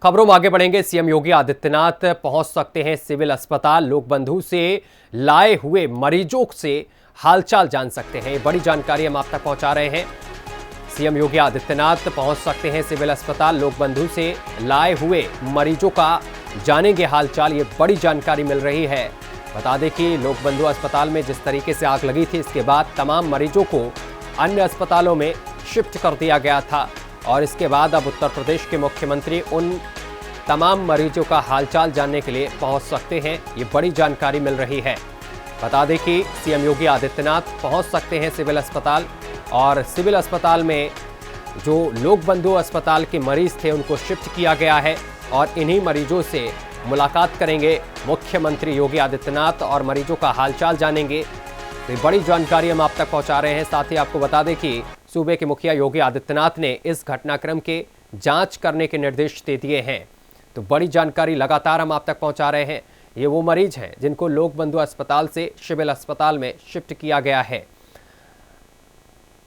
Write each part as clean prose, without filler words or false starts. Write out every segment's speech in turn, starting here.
खबरों में आगे बढ़ेंगे। सीएम योगी आदित्यनाथ पहुंच सकते हैं सिविल अस्पताल। लोक बंधु से लाए हुए मरीजों से हालचाल जान सकते हैं। बड़ी जानकारी हम आप तक पहुंचा रहे हैं। सीएम योगी आदित्यनाथ पहुंच सकते हैं सिविल अस्पताल। लोक बंधु से लाए हुए मरीजों का जानेंगे हालचाल। ये बड़ी जानकारी मिल रही है। बता दें कि लोक बंधु अस्पताल में जिस तरीके से आग लगी थी, इसके बाद तमाम मरीजों को अन्य अस्पतालों में शिफ्ट कर दिया गया था और इसके बाद अब उत्तर प्रदेश के मुख्यमंत्री उन तमाम मरीजों का हालचाल जानने के लिए पहुंच सकते हैं। ये बड़ी जानकारी मिल रही है। बता दें कि सीएम योगी आदित्यनाथ पहुंच सकते हैं सिविल अस्पताल और सिविल अस्पताल में जो लोक बंधु अस्पताल के मरीज थे उनको शिफ्ट किया गया है और इन्हीं मरीजों से मुलाकात करेंगे मुख्यमंत्री योगी आदित्यनाथ और मरीजों का हालचाल जानेंगे। तो बड़ी जानकारी हम आप तक पहुंचा रहे हैं। साथ ही आपको बता दें कि सूबे के मुखिया योगी आदित्यनाथ ने इस घटनाक्रम के जांच करने के निर्देश दे दिए हैं। तो बड़ी जानकारी लगातार हम आप तक पहुंचा रहे हैं। ये वो मरीज हैं जिनको लोक बंधु अस्पताल से सिविल अस्पताल में शिफ्ट किया गया है।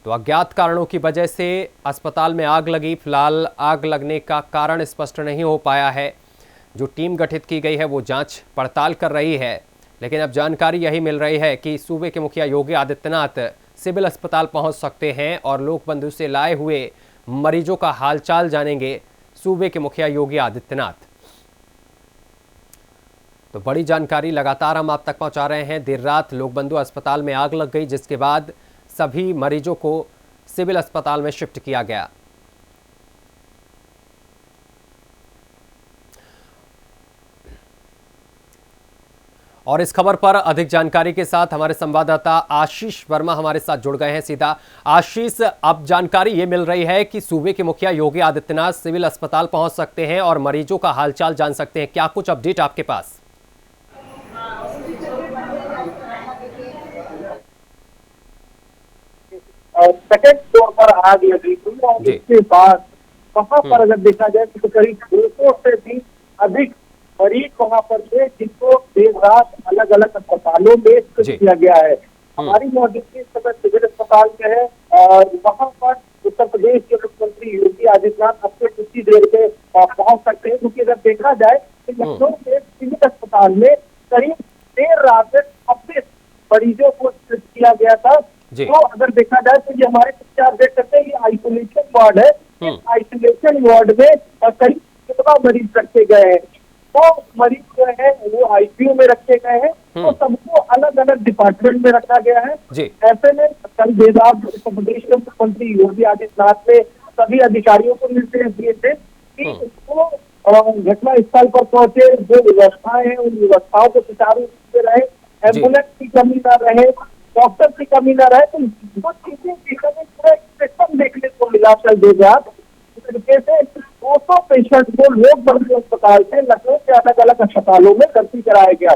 तो अज्ञात कारणों की वजह से अस्पताल में आग लगी। फिलहाल आग लगने का कारण स्पष्ट नहीं हो पाया है। जो टीम गठित की गई है वो जांच पड़ताल कर रही है, लेकिन अब जानकारी यही मिल रही है कि सूबे के मुखिया योगी आदित्यनाथ सिविल अस्पताल पहुंच सकते हैं और लोक बंधु से लाए हुए मरीजों का हालचाल जानेंगे सूबे के मुखिया योगी आदित्यनाथ। तो बड़ी जानकारी लगातार हम आप तक पहुंचा रहे हैं। देर रात लोक बंधु अस्पताल में आग लग गई, जिसके बाद सभी मरीजों को सिविल अस्पताल में शिफ्ट किया गया। और इस खबर पर अधिक जानकारी के साथ हमारे संवाददाता आशीष वर्मा हमारे साथ जुड़ गए हैं सीधा। आशीष, अब जानकारी ये मिल रही है कि सूबे के मुखिया योगी आदित्यनाथ सिविल अस्पताल पहुंच सकते हैं और मरीजों का हालचाल जान सकते हैं। क्या कुछ अपडेट आपके पास? सेकंड फ्लोर पर आग लगी थी और इसके बाद वहां पर अगर देखा जाए तो करीब 200 से भी अधिक मरीज वहां पर थे, जिनको देर रात अलग अलग अस्पतालों में शिफ्ट किया गया है। हमारी मौजूदगी इस समय सिविल अस्पताल में है और वहां पर उत्तर प्रदेश के मुख्यमंत्री योगी आदित्यनाथ अब से कुछ ही देर में पहुंच सकते हैं, क्योंकि अगर देखा जाए तो लखनऊ के सिविल अस्पताल में करीब देर रात में 26 मरीजों को शिफ्ट किया गया था। तो अगर देखा जाए तो ये हमारे पीछे आप देख सकते हैं, ये आइसोलेशन वार्ड है। इस आइसोलेशन वार्ड में करीब 17 मरीज रखे गए हैं। तो मरीज जो है वो आईसीयू में रखे गए हैं, तो सबको अलग अलग डिपार्टमेंट में रखा गया है। ऐसे में कल देर रात उत्तर प्रदेश के मुख्यमंत्री योगी आदित्यनाथ ने सभी अधिकारियों को निर्देश दिए थे कि उसको घटना स्थल पर पहुंचे, जो व्यवस्थाएं हैं उन व्यवस्थाओं को सुचारू रूप से रहे, एम्बुलेंस की कमी न रहे, डॉक्टर की कमी न रहे। तो वो चीजें पूरा सिस्टम देखने को मिला। कल देर रात तरीके से 200 पेशेंट को लोक बंधु अस्पताल से लखनऊ के अलग अलग अस्पतालों में भर्ती कराया गया।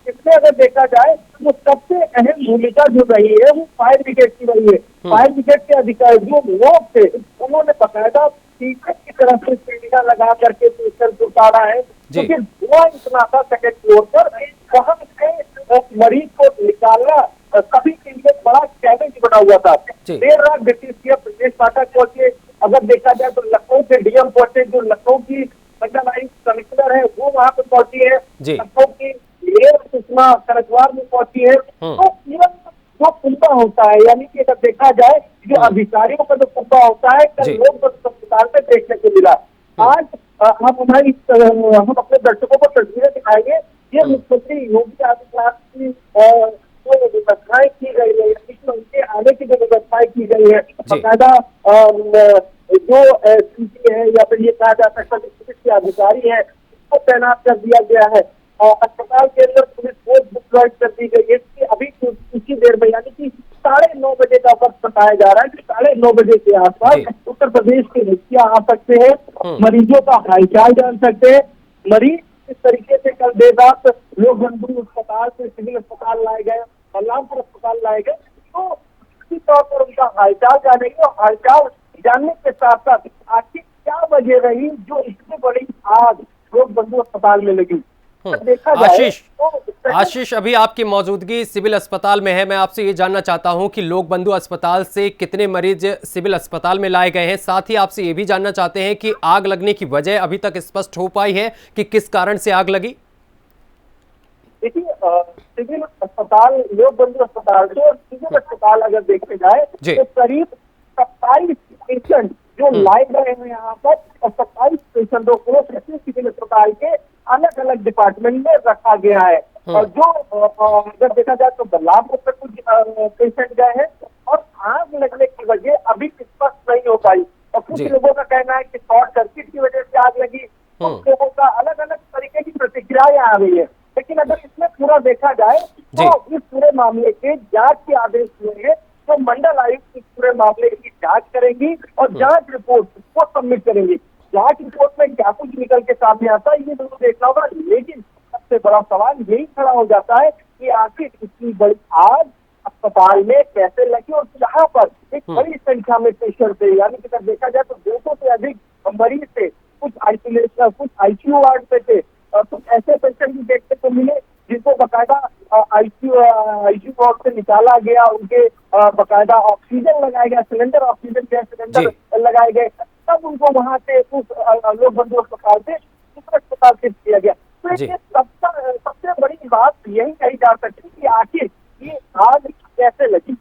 इसमें अगर देखा जाए तो सबसे अहम भूमिका जो रही है वो फायर ब्रिगेड की रही है। फायर ब्रिगेड के अधिकारी जो लोग थे उन्होंने बकायदा टीचर की तरफ से सीढ़ियां लगा करके पेशेंट को उतारा है, क्योंकि धुआं इतना था सेकेंड फ्लोर पर। वहां से मरीज को निकालना सभी के लिए बड़ा चैलेंज बना हुआ था। देर रात डिप्टी सीएम ब्रजेश पाठक पहुंचे। अगर देखा जाए तो लखनऊ के डीएम पहुंचे, जो लखनऊ की मंडल आयुक्त कमिश्नर है वो वहां पर पहुंची है, लखनऊ की मेयर सुषमा सरगवार में पहुंची है। तो इवन जो कुंभा होता है, यानी कि अगर देखा जाए जो अधिकारियों का जो कुंभा होता है, कल लोग अस्पताल में देखने को मिला। आज हम अपने दर्शकों को तस्वीरें दिखाएंगे। ये मुख्यमंत्री योगी आदित्यनाथ की जो व्यवस्थाएं की गई है, उनके आने की जो व्यवस्थाएं की गई है, बकायदा जो सीसी है या फिर ये कहा जा सकता है पुलिस के अधिकारी है, उसको तैनात कर दिया गया है। अस्पताल के अंदर पुलिस फोर्स डिप्लॉयड कर दी गई है कि अभी कुछ ही देर में, यानी कि 9:30 बजे का वक्त बताया जा रहा है कि 9:30 बजे के आसपास उत्तर प्रदेश के मुखिया आ सकते हैं, मरीजों का हालचाल जान सकते हैं। मरीज इस तरीके से कल देर रात लोक बंधु अस्पताल से सिविल अस्पताल लाए गए, बलरामपुर अस्पताल लाए गए, तो इसी तौर पर उनका हालचाल जानेंगे और हालचाल जानने के साथ साथ आखिर क्या वजह रही जो इतनी बड़ी आग लोक बंधु अस्पताल में लगी। अगर देखा जाए आशीष तो आशीष अभी आपकी मौजूदगी सिविल अस्पताल में है। मैं आपसे ये जानना चाहता हूं कि लोक बंधु अस्पताल से कितने मरीज सिविल अस्पताल में लाए गए हैं। साथ ही आपसे ये भी जानना चाहते हैं कि आग लगने की वजह अभी तक स्पष्ट हो पाई है कि किस कारण से आग लगी। देखिए, सिविल अस्पताल, लोक बंधु अस्पताल जो सिविल अस्पताल अगर देखे जाए तो करीब 27 पेशेंट जो लाए गए हैं यहाँ पर, और 27 पेशेंटों को सिविल अस्पताल के अलग अलग डिपार्टमेंट में रखा गया है। और जो अगर देखा जाए तो बलरामपुर में कुछ पेशेंट गए हैं, और आग लगने की वजह अभी स्पष्ट नहीं हो पाई। और कुछ लोगों का कहना है कि शॉर्ट सर्किट की वजह से आग लगी, कुछ लोगों का अलग अलग तरीके की प्रतिक्रियाएं आ रही है। लेकिन अगर इसमें पूरा देखा जाए तो इस पूरे मामले के जांच के आदेश हुए हैं, तो मंडल आयुक्त इस पूरे मामले की जांच करेंगी और जांच रिपोर्ट को सबमिट करेंगी। जांच रिपोर्ट में क्या कुछ निकल के सामने आता है ये जरूर देखना होगा। लेकिन सबसे बड़ा सवाल यही खड़ा हो जाता है कि आखिर इतनी बड़ी आग अस्पताल में कैसे लगी, और जहाँ पर एक बड़ी संख्या में पेशेंट थे, यानी कि अगर देखा जाए तो 200 से अधिक मरीज थे, कुछ आइसोलेशन, कुछ आईसीयू वार्ड पे थे, कुछ ऐसे पेशेंट भी देखने को मिले जिनको बकायदा आईसीयू वार्ड से निकाला गया, उनके बकायदा ऑक्सीजन लगाया गया, सिलेंडर, ऑक्सीजन गैस सिलेंडर लगाए गए, तब उनको वहां से उस लोक बंधु अस्पताल से दूसरे अस्पताल शिफ्ट किया गया। तो ये सबसे बड़ी बात यही कही जा सकती है कि आखिर ये आग कैसे लगी।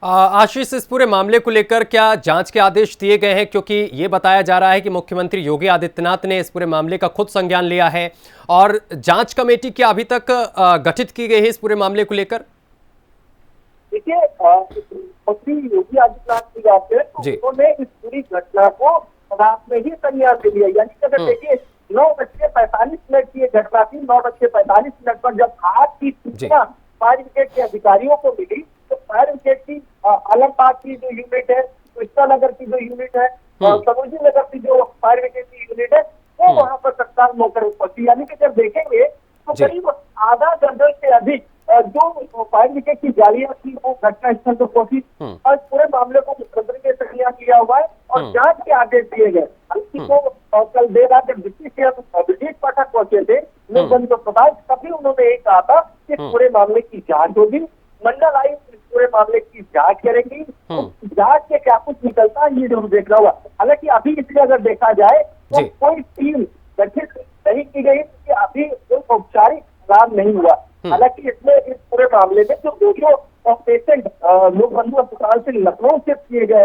आशीष, इस पूरे मामले को लेकर क्या जांच के आदेश दिए गए हैं? क्योंकि ये बताया जा रहा है कि मुख्यमंत्री योगी आदित्यनाथ ने इस पूरे मामले का खुद संज्ञान लिया है, और जांच कमेटी क्या अभी तक गठित की गई है इस पूरे मामले को लेकर? देखिए, मुख्यमंत्री योगी आदित्यनाथ की बात है तो उन्होंने इस पूरी घटना को रात में ही संज्ञान ले लिया। यानी कि अगर देखिए 9:45 की ये घटना थी, 9:45 पर जब आग की सूचना फायर ब्रिगेड के अधिकारियों को मिली, तो फायर ब्रिगेड की आलमबाग की जो यूनिट है, कृष्णा नगर की जो यूनिट है, सरोजी नगर की जो फायर ब्रिगेड की यूनिट है, वो वहां पर तत्काल मौके पर पहुंची। यानी कि जब देखेंगे तो करीब आधा दर्जन से अधिक जो फायर ब्रिगेड की गाड़ियां थी वो घटना स्थल पर पहुंची, और पूरे मामले को मुख्यमंत्री ने संज्ञान लिया हुआ है और जांच के आदेश दिए गए। कल देर रात जब डिप्टी सीएम ब्रजेश पाठक पहुंचे थे लोक बंधु अस्पताल, तभी उन्होंने यही कहा था कि पूरे मामले की जांच होगी, मंडल आयुक्त इस पूरे मामले की जांच करेंगी। जांच से क्या कुछ निकलता है ये जरूर देखना होगा। हालांकि अभी इसमें अगर देखा जाए तो कोई टीम गठित नहीं की गई, क्योंकि अभी कोई औपचारिक काम नहीं हुआ। हालांकि इसमें इस पूरे मामले में जो पेशेंट लोक बंधु अस्पताल से लखनऊ शिफ्ट किए गए,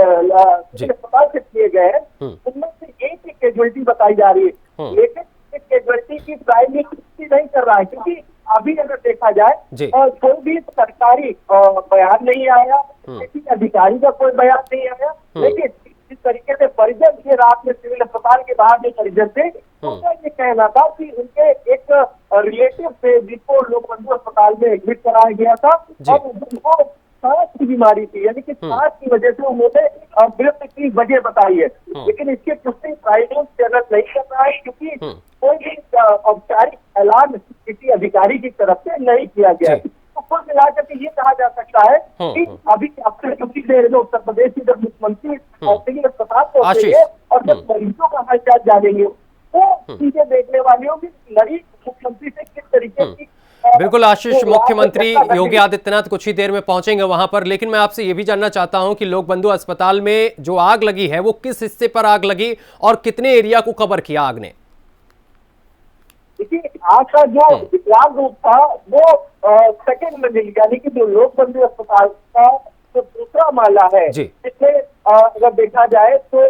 अस्पताल शिफ्ट किए गए हैं, उनमें से एक की कैजुअलिटी बताई जा रही है। लेकिन इस कैजुअलिटी की प्राइमरी पुष्टि नहीं कर रहा है, क्योंकि अभी अगर देखा जाए कोई भी सरकारी बयान नहीं आया, किसी अधिकारी का कोई बयान नहीं आया। लेकिन जिस तरीके से परिजन ये रात में सिविल अस्पताल के बाहर जो परिजन थे, उनका ये कहना था कि उनके एक रिलेटिव थे जिनको लोक बंधु अस्पताल में एडमिट कराया गया था, और उनको सांस की बीमारी थी, यानी कि सांस की वजह से उन्होंने मृत्यु की वजह बताई है। लेकिन इसकी पुष्टि प्राइम न्यूज चैनल नहीं कर रहा है, क्योंकि कोई भी औपचारिक ऐलान किसी अधिकारी की तरफ से नहीं किया गया है। तो कुल मिलाकर के ये कहा जा सकता है कि अभी क्योंकि उत्तर प्रदेश की जब मुख्यमंत्री सिविल अस्पताल पहुंचेंगे और जब मरीजों का हालचाल जानेंगे, तो चीजें देखने वाली होगी लड़ी मुख्यमंत्री से किस तरीके की। बिल्कुल आशीष, मुख्यमंत्री योगी आदित्यनाथ कुछ ही देर में पहुंचेंगे वहां पर, लेकिन मैं आपसे ये भी जानना चाहता हूं कि लोक बंधु अस्पताल में जो आग लगी है वो किस हिस्से पर आग लगी और कितने एरिया को कवर किया आग ने? देखिए, आग का जो विकराल रूप था वो सेकेंड मंजिल, यानी कि जो लोक बंधु अस्पताल का जो दूसरा माला है, जिसमें अगर देखा जाए तो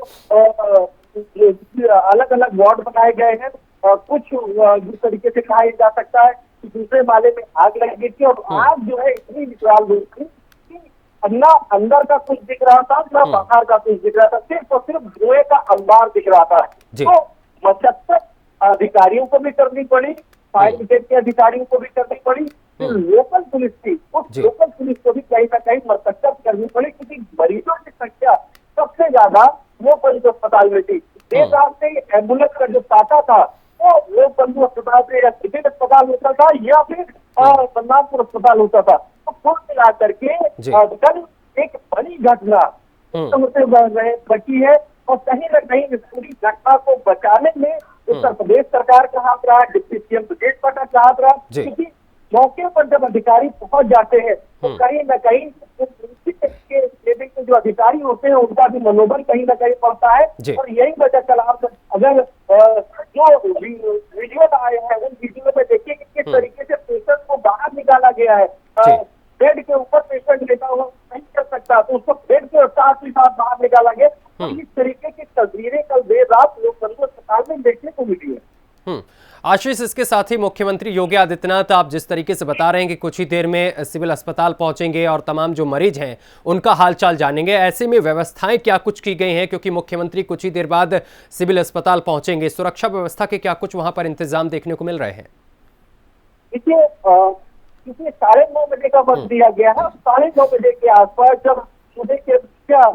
अलग अलग वार्ड बनाए गए हैं, कुछ जिस तरीके से कहा जा सकता है कि दूसरे माले में आग लगी थी, और आग जो है इतनी विकराल रूप थी कि ना अंदर का कुछ दिख रहा था, ना बाहर का कुछ दिख रहा था, सिर्फ और सिर्फ धुएं का अंबार दिख रहा था। तो मशक्कत अधिकारियों को भी करनी पड़ी, फायर ब्रिगेड के अधिकारियों को भी करनी पड़ी, लोकल पुलिस थी, उस लोकल पुलिस को भी कहीं ना कहीं मशक्कत करनी पड़ी, क्योंकि मरीजों की संख्या सबसे ज्यादा लोक बंधु अस्पताल में थी। देर रात से एम्बुलेंस का जो तांता था वो लोक बंधु अस्पताल से या सिविल अस्पताल होता था या फिर बलरामपुर अस्पताल होता था। तो कुल मिला करके कल एक बड़ी घटना बची है, और कहीं ना कहीं इस पूरी घटना को बचाने में उत्तर प्रदेश सरकार का हाथ रहा, डिप्टी सीएम ब्रजेश पाठक का हाथ रहा, जी। क्योंकि मौके पर जब अधिकारी पहुंच जाते हैं तो कहीं न कहीं के लेवल के जो अधिकारी होते हैं उनका भी मनोबल कहीं न कहीं पड़ता है। जी। और यही वजह कल आप अगर जो वीडियो आए हैं उन वीडियो में देखिए कि किस तरीके से पेशेंट को बाहर निकाला गया है। जी। बेड के ऊपर पेशेंट लेटा हुआ नहीं कर सकता, तो उसको बेड के साथ ही साथ बाहर निकाला गया। तो इस तरीके की तस्वीरें कल देर रात लोक बंधु अस्पताल में देखने को मिली है। आशीष, इसके साथ ही मुख्यमंत्री योगी आदित्यनाथ, आप जिस तरीके से बता रहे हैं कि कुछ ही देर में सिविल अस्पताल पहुंचेंगे और तमाम जो मरीज हैं उनका हालचाल जानेंगे, ऐसे में व्यवस्थाएं क्या कुछ की गई हैं? क्योंकि मुख्यमंत्री कुछ ही देर बाद सिविल अस्पताल पहुंचेंगे, सुरक्षा व्यवस्था के क्या कुछ वहां पर इंतजाम देखने को मिल रहे हैं? देखिए, क्योंकि 9:30 बजे का वक्त दिया गया है, 9:30 बजे के आसपास जब सुबह के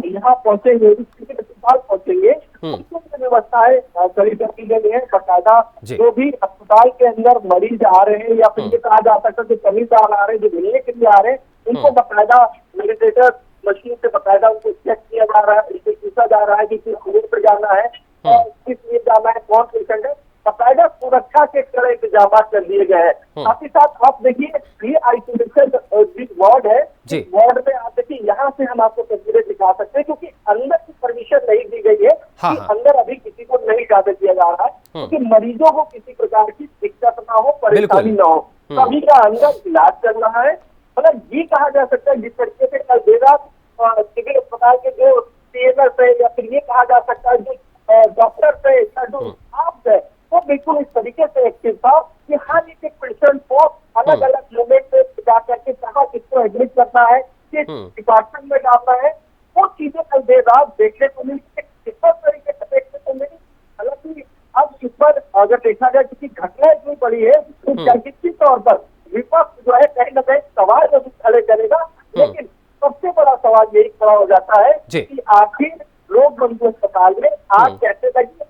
यहाँ पहुंचेंगे, सिविल अस्पताल पहुंचेंगे, उसकी व्यवस्थाएं कड़ी कर दी गई है। बकायदा जो भी अस्पताल के अंदर मरीज आ रहे हैं या फिर ये कहा जा सकता है कि कमीदार आ रहे हैं, जो मिलने के लिए आ रहे हैं, उनको बकायदा मेडिटेटर मशीन से बकायदा उनको चेक किया जा रहा है, उनको पूछा जा रहा है कि किस रूट पर जाना है, किस लिए जाना है, कौन पेशेंट है। बकायदा सुरक्षा के कड़े इंतजाम कर दिए गए हैं। साथ ही साथ आप देखिए, ये आइसोलेशन वार्ड है, वार्ड में आप देखिए, यहाँ से हम आपको तस्वीरें दिखा सकते हैं, क्योंकि अंदर की परमिशन नहीं दी गई है कि अंदर अभी किसी को नहीं जाने दिया जा रहा है, क्योंकि मरीजों को किसी प्रकार की दिक्कत ना हो, परेशानी ना हो, सभी का अंदर इलाज चल रहा है। मतलब ये कहा जा सकता है, जिस तरीके से कल देर रात सिविल अस्पताल के जो सीएमएस है या फिर ये कहा जा सकता है जो डॉक्टर है या जो स्टाफ है, वो बिल्कुल इस तरीके से एक्टिव था कि हर एक पेशेंट को अलग अलग मोमेंट पे जा करके कहाँ किसको एडमिट करना है, किस डिपार्टमेंट में डालना है, वो चीजें कल देर रात देखने को मिली, किस तरीके से देखने को मिली। हालांकि अब इस पर अगर देखा जाए, क्योंकि घटना इतनी बड़ी है, तो निश्चित तौर पर विपक्ष जो है कहीं न कहीं सवाल जरूर खड़े करेगा, लेकिन सबसे बड़ा सवाल यही खड़ा हो जाता है कि आखिर लोक बंधु अस्पताल में आग कैसे लगी।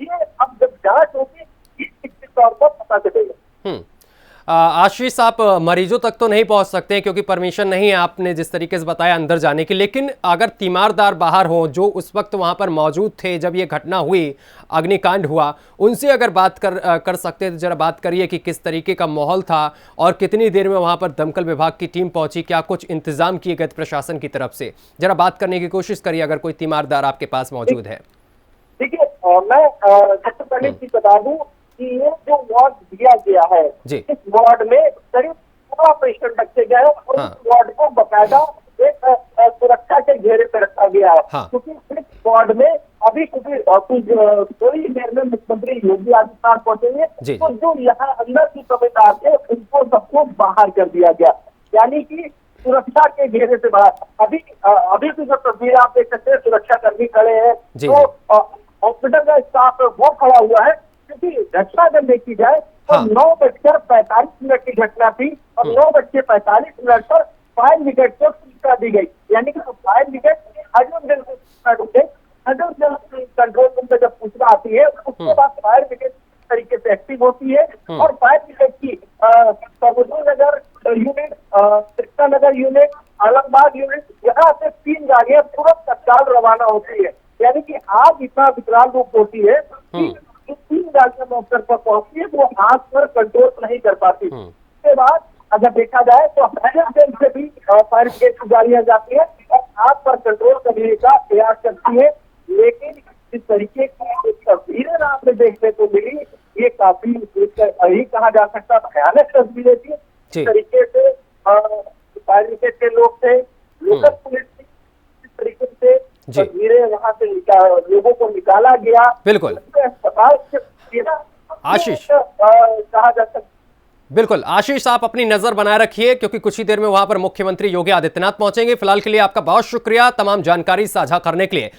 ये अब जब जांच होगी, निश्चित तौर पर पता चलेगा। आशीष, आप मरीजों तक तो नहीं पहुंच सकते क्योंकि परमिशन नहीं है, आपने जिस तरीके से बताया, अंदर जाने की, लेकिन अगर तीमारदार बाहर हो जो उस वक्त वहां पर मौजूद थे जब ये घटना हुई, अग्निकांड हुआ, उनसे अगर बात कर सकते तो जरा बात करिए कि किस तरीके का माहौल था और कितनी देर में वहां पर दमकल विभाग की टीम पहुंची, क्या कुछ इंतजाम किए गए प्रशासन की तरफ से? जरा बात करने की कोशिश करिए अगर कोई तीमारदार आपके पास मौजूद है। देखिए, मैं सबसे पहले चीज बता दूं कि ये जो वार्ड दिया गया है, इस वार्ड में करीब 16 पेशेंट रखे गए हैं और इस वार्ड को बकायदा एक सुरक्षा के घेरे पे रखा गया है, क्योंकि इस वार्ड में अभी थोड़ी देर में मुख्यमंत्री योगी आदित्यनाथ पहुंचेंगे, तो जो यहाँ अंदर की कमीदार थे उनको सबको बाहर कर दिया गया, यानी कि सुरक्षा के घेरे से बाहर। अभी की जो तस्वीर आप देख सकते हैं, सुरक्षा कर्मी खड़े हैं, तो हॉस्पिटल का स्टाफ वो खड़ा हुआ है, क्योंकि घटना अगर देखी जाए तो 9:45 की घटना थी और 9:45 पर फायर ब्रिगेड को सूचना दी गई, यानी कि फायर ब्रिगेड कंट्रोल रूम में जब सूचना आती है उसके बाद फायर ब्रिगेड तरीके से एक्टिव होती है और फायर ब्रिगेड की नगर unit, Krishna Nagar unit, Alambagh unit, यहाँ से 3 गाड़ियां तुरंत तत्काल रवाना होती है, यानी कि आग इतना विकराल रूप होती है कि 3 गाड़ियां मौके पर पहुंचती है, वो आग पर कंट्रोल नहीं कर पाती। उसके बाद अगर देखा जाए तो फायर से भी फायर ब्रिगेड की गाड़ियां जाती है और आग पर कंट्रोल करने का प्रयास करती है, लेकिन इस तरीके की तस्वीरें रात में देखने को मिली, ये काफी यही कहा जा सकता भयानक तस्वीरें थी। इस तरीके से फायर ब्रिगेड के लोग थे, लोकल पुलिस थी, इस तरीके से तस्वीरें वहां से लोगों को निकाला गया। बिल्कुल अस्पताल से आशीष कहा जा सकता। बिल्कुल आशीष, आप अपनी नजर बनाए रखिए क्योंकि कुछ ही देर में वहां पर मुख्यमंत्री योगी आदित्यनाथ पहुंचेंगे। फिलहाल के लिए आपका बहुत शुक्रिया तमाम जानकारी साझा करने के लिए।